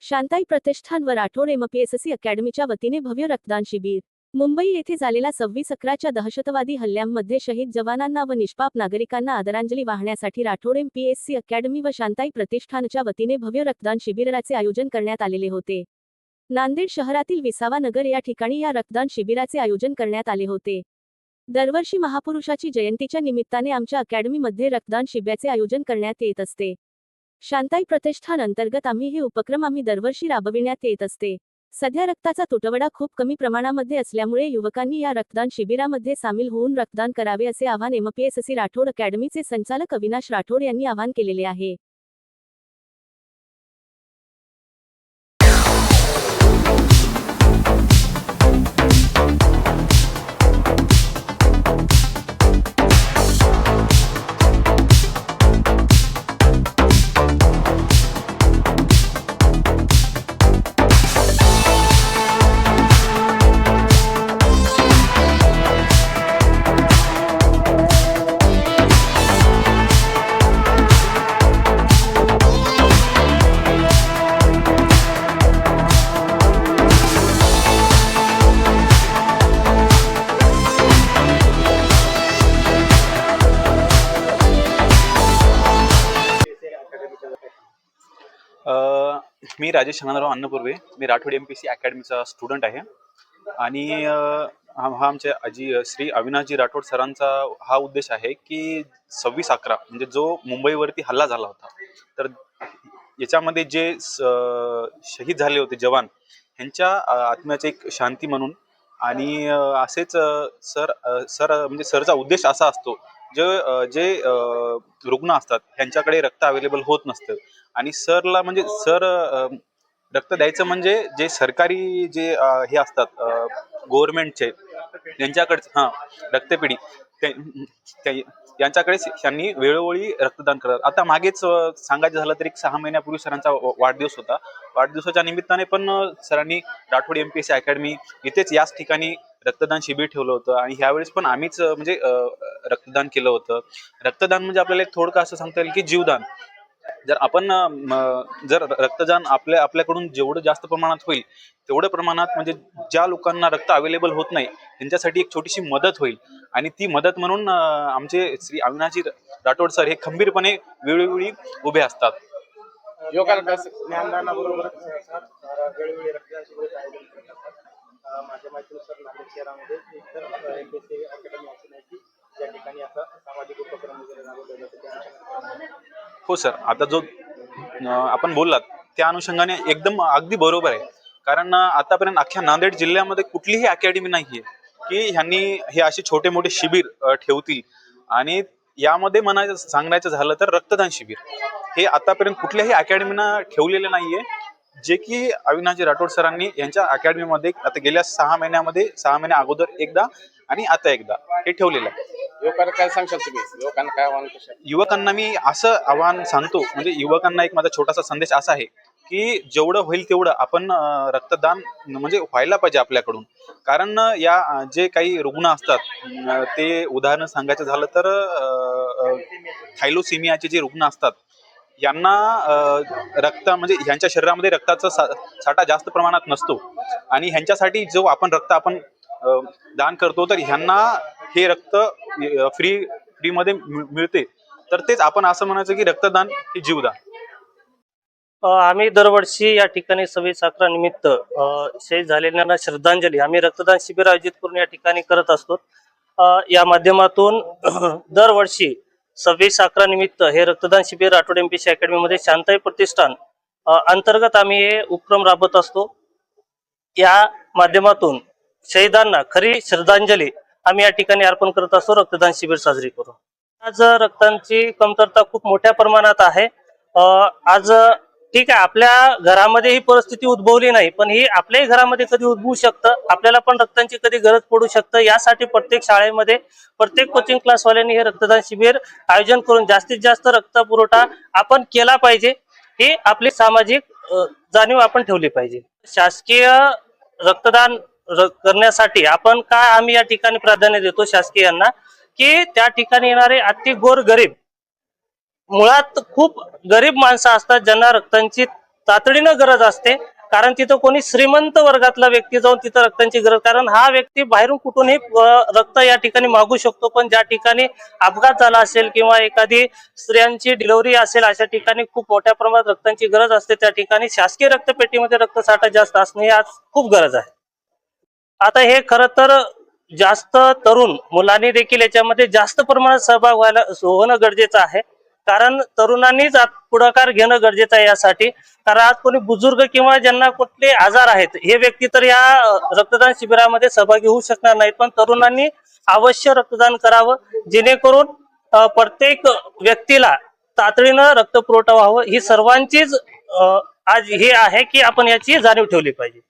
शांताई प्रतिष्ठान व राठोड एमपीएससी अकॅडमीच्या वतीने भव्य रक्तदान शिबिर। मुंबई येथे झालेल्या 26/11च्या दहशतवादी हल्ल्यामध्ये शहीद जवानांना व निष्पाप नागरिकांना आदरांजली वाहण्यासाठी राठोड एमपीएससी अकॅडमी व शांताई प्रतिष्ठानच्या वतीने भव्य रक्तदान शिबिराचे आयोजन करण्यात आलेले होते। नांदेड शहरातील विसावा नगर या ठिकाणी या रक्तदान शिबिराचे आयोजन करण्यात आले होते। दरवर्षी महापुरुषाची जयंतीच्या निमित्ताने आमच्या अकॅडमीमध्ये रक्तदान शिबिराचे आयोजन करण्यात येत असते। शांताई प्रतिष्ठान अंतर्गत हे उपक्रम दरवर्षी राबविण्यात येत असते। सध्या रक्ताचा तुटवडा खूप कमी प्रमाणामध्ये असल्यामुळे युवकांनी या रक्तदान शिबिरामध्ये सामील होऊन रक्तदान करावे असे आवाहन एमपीएससी राठोड अकॅडमीचे संचालक अविनाश राठोड यांनी आवाहन केलेले आहे। मी राजेश आनंदराव अन्नपूर्वे, मी राठोड एमपीएससी अकॅडमीचा स्टुडंट आहे आणि हा आमचे श्री अविनाशजी राठोड सरांचा हा उद्देश आहे की 26/11 म्हणजे जो मुंबईवरती हल्ला झाला होता, तर याच्यामध्ये जे शहीद झाले होते जवान, ह्यांच्या आत्म्याचे एक शांती म्हणून आणि असेच म्हणजे सरचा उद्देश असा असतो जे रुग्ण असतात ह्यांच्याकडे रक्त अवेलेबल होत नसतं आणि सरला म्हणजे रक्त द्यायचं म्हणजे जे सरकारी जे हे असतात गव्हर्नमेंटचे त्यांच्याकडे रक्तपेढी यांच्याकडे त्यांनी वेळोवेळी रक्तदान करतात। आता मागेच सांगायचं झालं तर 6 महिन्यापूर्वी सरांचा वाढदिवस होता। वाढदिवसाच्या निमित्ताने पण सरांनी राठोड एमपीएससी अकॅडमी इथेच याच ठिकाणी रक्तदान शिबिर ठेवलं होतं आणि ह्यावेळेस पण आम्हीच म्हणजे रक्तदान केलं होतं। रक्तदान म्हणजे आपल्याला एक थोडकं असं सांगता येईल की जीवदान। जर आपण जर रक्तदान आपल्याकडून जेवढं जास्त प्रमाणात होईल तेवढं प्रमाणात म्हणजे ज्या लोकांना रक्त अवेलेबल होत नाही त्यांच्यासाठी एक छोटीशी मदत होईल आणि ती मदत म्हणून आमचे श्री अविनाशजी राठोड सर हे खंबीरपणे वेळोवेळी उभे असतात। माझ्या माहितीनुसार नांदेड शहरामध्ये इतर एमपीएससी अकॅडमी अशी नाही की ज्या ठिकाणी आता सामाजिक उपक्रम वगैरे राबवले जातात। हो सर, आता जो आपण बोललात त्या अनुषंगाने एकदम अगदी बरोबर आहे, कारण आतापर्यंत अख्ख्या नांदेड जिल्ह्यामध्ये कुठलीही अकॅडमी नाहीये की ह्यांनी हे असे छोटे मोठे शिबिर ठेवतील आणि यामध्ये सांगायचं झालं तर रक्तदान शिबिर हे आतापर्यंत कुठल्याही अकॅडमीनं ठेवलेलं नाहीये, जे की अविनाशजी राठोड सरांनी यांच्या अकॅडमीमध्ये आता गेल्या 6 महिने अगोदर एकदा आणि आता एकदा हे ठेवलेलं आहे। युवकांना काय सांगशाल तुम्ही? युवकांना काय आव्हान करशाल? युवकांना मी असं आव्हान सांगतो, म्हणजे युवकांना एक माझा छोटासा संदेश असा आहे की जेवढं होईल तेवढं आपण रक्तदान म्हणजे व्हायला पाहिजे आपल्याकडून, कारण या जे काही रुग्ण असतात ते उदाहरण सांगायचं झालं तर थायलोसिमियाचे जे रुग्ण असतात यांना रक्त म्हणजे ह्यांच्या शरीरामध्ये रक्ताचा साठा जास्त प्रमाणात नसतो आणि ह्यांच्यासाठी जो आपण रक्त दान करतो तर ह्यांना हे रक्त फ्री मध्ये मिळते, तर तेच आपण असं म्हणायचं की रक्तदान हे जीवदान। आम्ही दरवर्षी या ठिकाणी 26/11 निमित्त शहीद झालेल्यांना श्रद्धांजली आम्ही रक्तदान शिबिर आयोजित करून या ठिकाणी करत असतो। या माध्यमातून दरवर्षी 26/11 निमित्त हे रक्तदान शिबिर राठोड एमपीएससी अकॅडमी मध्ये शांताई प्रतिष्ठान अंतर्गत आम्ही हे उपक्रम राबवत असतो। या माध्यमातून शहीदांना खरी श्रद्धांजली आम्ही या ठिकाणी अर्पण करत असतो रक्तदान शिबिर साजरी करून। आज रक्तांची कमतरता खूप मोठ्या प्रमाणात आहे। आज ठीक आहे, आपल्या घरामध्ये ही परिस्थिती उद्भवली नाही, पण ही आपल्याही घरामध्ये कधी उद्भवू शकतं, आपल्याला पण रक्तांची कधी गरज पडू शकतं। यासाठी प्रत्येक शाळेमध्ये प्रत्येक कोचिंग क्लासवाल्यांनी हे रक्तदान शिबिर आयोजन करून जास्तीत जास्त रक्त पुरवठा आपण केला पाहिजे, ही आपली सामाजिक जाणीव आपण ठेवली पाहिजे। शासकीय रक्तदान करण्यासाठी आपण काय आम्ही या ठिकाणी प्राधान्य देतो शासकीयांना की त्या ठिकाणी येणारे अति गोर गरीब मुळात खूप गरीब माणसं असतात ज्यांना रक्तांची तातडीनं गरज असते, कारण तिथं कोणी श्रीमंत वर्गातला व्यक्ती जाऊन तिथं रक्ताची गरज, कारण हा व्यक्ती बाहेरून कुठूनही रक्त या ठिकाणी मागू शकतो, पण ज्या ठिकाणी अपघात झाला असेल किंवा एखादी स्त्रियांची डिलिव्हरी असेल अशा ठिकाणी खूप मोठ्या प्रमाणात रक्ताची गरज असते, त्या ठिकाणी शासकीय रक्तपेढीमध्ये रक्तसाठा जास्त असणे ही आज खूप गरज आहे. आता हे खरं तर जास्त तरुण मुलांनी देखील याच्यामध्ये जास्त प्रमाणात सहभाग होणं गरजेचं आहे, कारण तरुणांनीच पुढाकार घेणं गरजेचं आहे यासाठी. कारण आज कोणी बुजुर्ग किंवा ज्यांना कुठले आजार आहेत हे व्यक्ती तर या रक्तदान शिबिरामध्ये सहभागी होऊ शकणार नाहीत, पण तरुणांनी अवश्य रक्तदान करावं, जेणेकरून प्रत्येक व्यक्तीला तातडीनं रक्त पुरवठा व्हावं. ही सर्वांचीच आज हे आहे की आपण याची जाणीव ठेवली पाहिजे.